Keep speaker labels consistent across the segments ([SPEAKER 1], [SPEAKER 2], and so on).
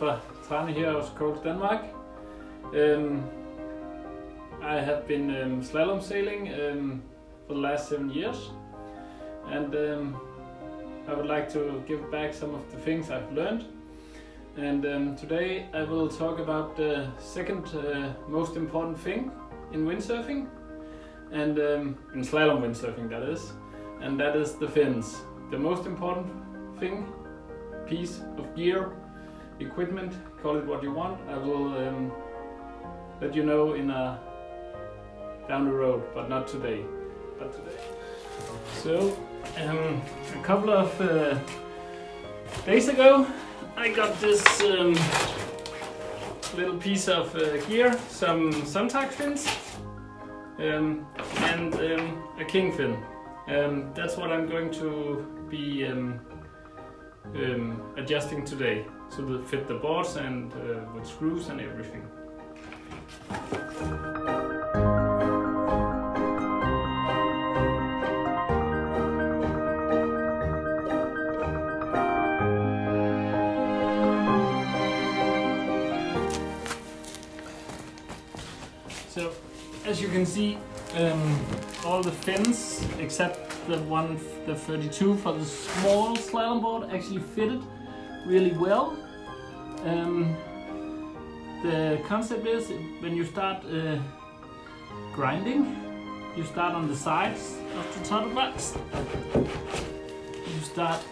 [SPEAKER 1] Jesper Trane here of Coach Denmark. I have been slalom sailing for the last 7 years, and I would like to give back some of the things I've learned. And today I will talk about the second most important thing in windsurfing, and in slalom windsurfing that is, and that is the fins. The most important thing, piece of gear, equipment, call it what you want. I will let you know down the road, but not today. So a couple of days ago I got this little piece of gear, some Sontag fins and a king fin. That's what I'm going to be adjusting today, so to fit the boards and with screws and everything. So, as you can see, all the fins except the 32 for the small slalom board actually fitted really well. The concept is when you start grinding, you start on the sides of the throttle box. You start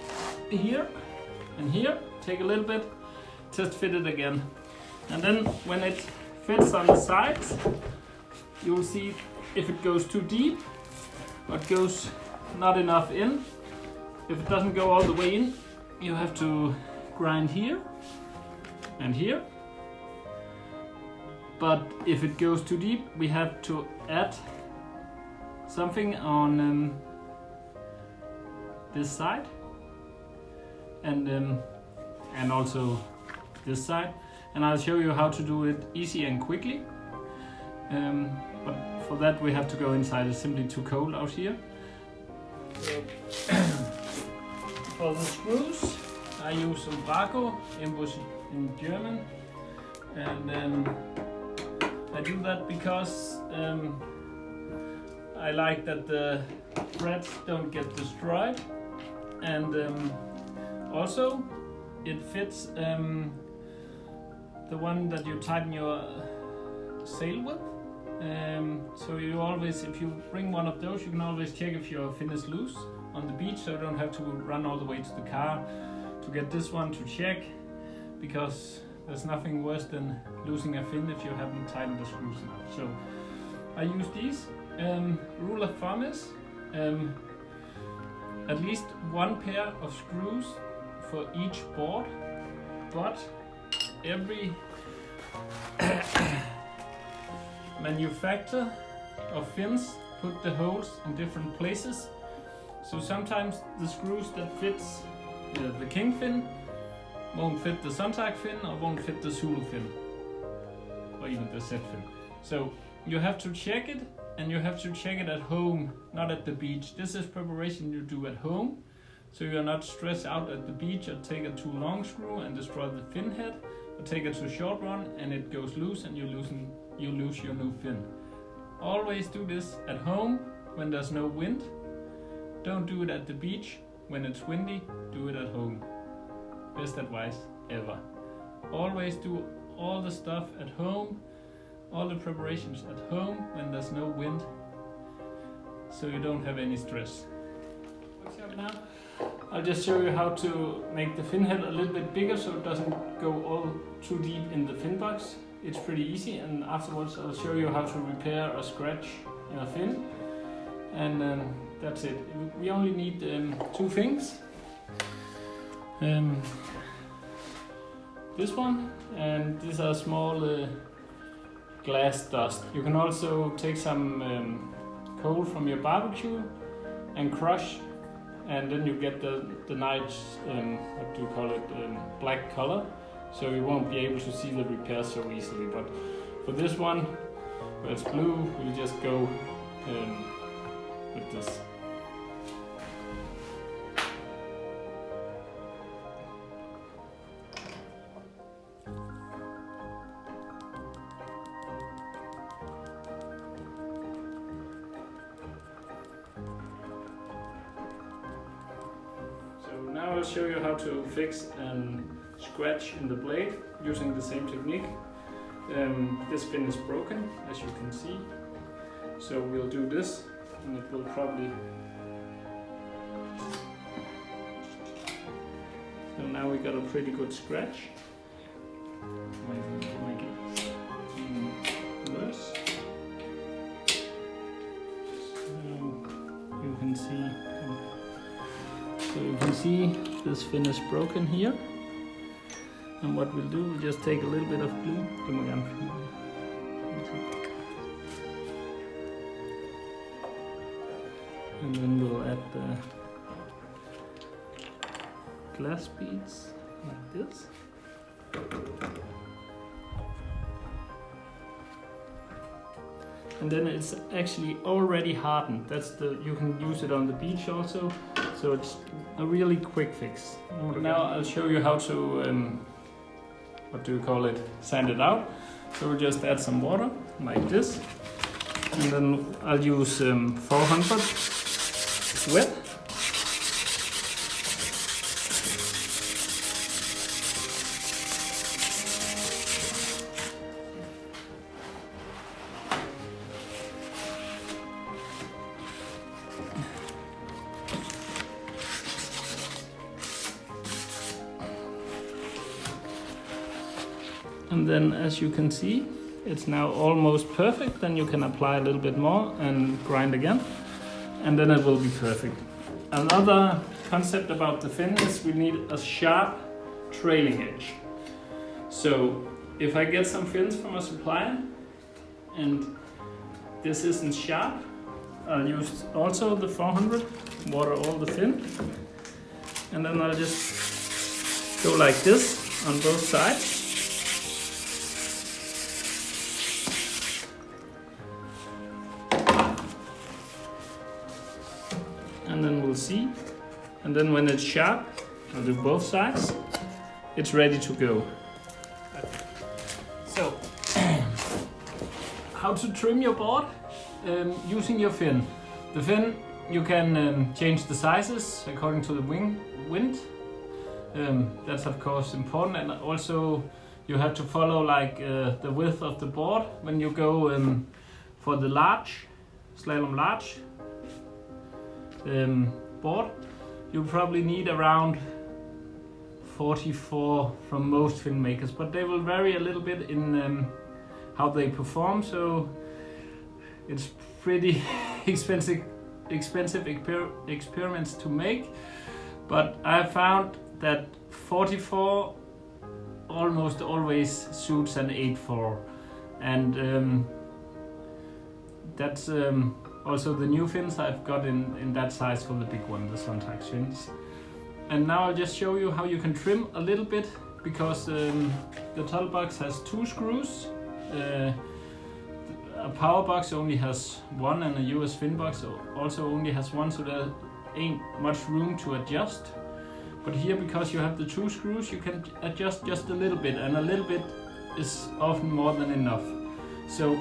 [SPEAKER 1] here and here, take a little bit, just fit it again. And then when it fits on the sides, you will see if it goes too deep or it goes not enough in. If it doesn't go all the way in, you have to grind here and here. But if it goes too deep, we have to add something on this side and also this side. And I'll show you how to do it easy and quickly. But for that we have to go inside. It's simply too cold out here. So for the screws, I use some Braco Imbus in German, and I do that because I like that the threads don't get destroyed, and also it fits the one that you tighten your sail with. So you always, if you bring one of those, you can always check if your fin is loose on the beach, so you don't have to run all the way to the car to get this one to check, because there's nothing worse than losing a fin if you haven't tightened the screws enough. So I use these. Rule of thumb is at least one pair of screws for each board, but every manufacturer of fins put the holes in different places. So sometimes the screws that fits the king fin won't fit the Sontag fin, or won't fit the Zulu fin, or even the Z fin. So you have to check it, and you have to check it at home, not at the beach. This is preparation you do at home, so you're not stressed out at the beach or take a too long screw and destroy the fin head, or take a too short one and it goes loose and you lose your new fin. Always do this at home when there's no wind. Don't do it at the beach. When it's windy, do it at home. Best advice ever. Always do all the stuff at home, all the preparations at home when there's no wind, so you don't have any stress. Now, I'll just show you how to make the fin head a little bit bigger so it doesn't go all too deep in the fin box. It's pretty easy, and afterwards I'll show you how to repair a scratch in a fin, and that's it. We only need two things. This one, and these are small glass dust. You can also take some coal from your barbecue and crush, and then you get the nice, what do you call it, black color, so you won't be able to see the repair so easily. But for this one, where it's blue, we'll just go with this. now I'll show you how to fix and scratch in the blade using the same technique. This fin is broken, as you can see, so we'll do this and it will probably... So now we got a pretty good scratch. Maybe we'll make it worse. So you can see this fin is broken here. And what we'll do, we'll just take a little bit of glue. And then we'll add the glass beads like this. And then it's actually already hardened. You can use it on the beach also. So it's a really quick fix. Now I'll show you how to sand it out. So we'll just add some water like this, and then I'll use 400 wet. And then, as you can see, it's now almost perfect. Then you can apply a little bit more and grind again, and then it will be perfect. Another concept about the fin is we need a sharp trailing edge. So if I get some fins from a supplier and this isn't sharp, I'll use also the 400, water all the fin, and then I'll just go like this on both sides. And then we'll see, and then when it's sharp, I'll do both sides, it's ready to go. So, how to trim your board using your fin. The fin, you can change the sizes according to the wind. That's of course important, and also you have to follow like the width of the board. When you go for the large, slalom large, board, you probably need around 44 from most fin makers, but they will vary a little bit in how they perform, so it's pretty expensive experiments to make, but I found that 44 almost always suits an 8.4, and that's also the new fins I've got in that size for the big one, the Sonntag fins. And now I'll just show you how you can trim a little bit, because the tall box has 2 screws. A power box only has 1, and a US fin box also only has 1, so there ain't much room to adjust. But here, because you have the 2 screws, you can adjust just a little bit, and a little bit is often more than enough. So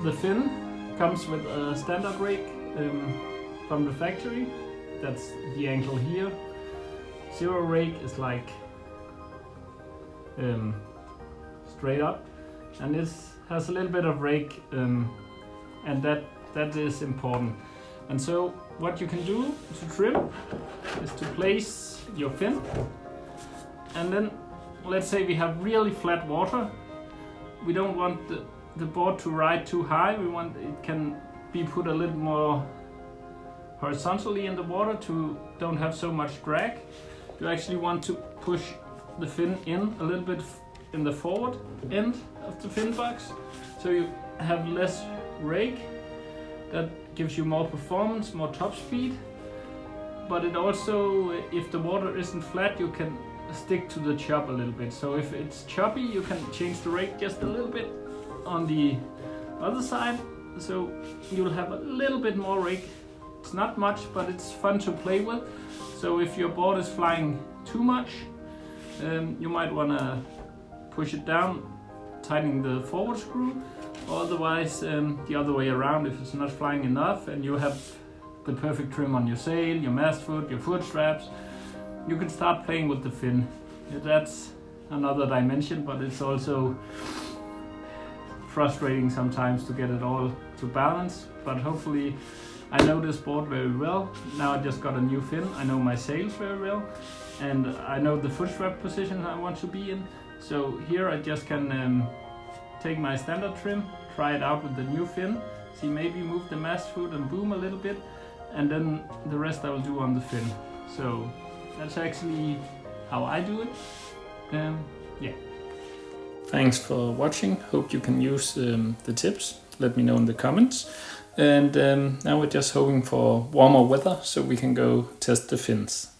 [SPEAKER 1] the fin comes with a standard rake from the factory. That's the angle here. Zero rake is like straight up, and this has a little bit of rake, and that is important. And so what you can do to trim is to place your fin, and then let's say we have really flat water. We don't want the board to ride too high. We want it can be put a little more horizontally in the water to don't have so much drag. You actually want to push the fin in a little bit in the forward end of the fin box, so you have less rake. That gives you more performance, more top speed, but it also, if the water isn't flat, you can stick to the chop a little bit. So if it's choppy, you can change the rake just a little bit on the other side, so you'll have a little bit more rake. It's not much, but it's fun to play with. So if your board is flying too much, you might want to push it down, tightening the forward screw, or otherwise the other way around. If it's not flying enough and you have the perfect trim on your sail, your mast foot, your foot straps, you can start playing with the fin. That's another dimension, but it's also frustrating sometimes to get it all to balance. But hopefully I know this board very well. Now I just got a new fin. I know my sails very well, and I know the foot strap position I want to be in. So here I just can take my standard trim, try it out with the new fin, see maybe move the mast foot and boom a little bit, and then the rest I will do on the fin. So that's actually how I do it. Yeah. Thanks for watching. Hope you can use the tips. Let me know in the comments. And now we're just hoping for warmer weather so we can go test the fins.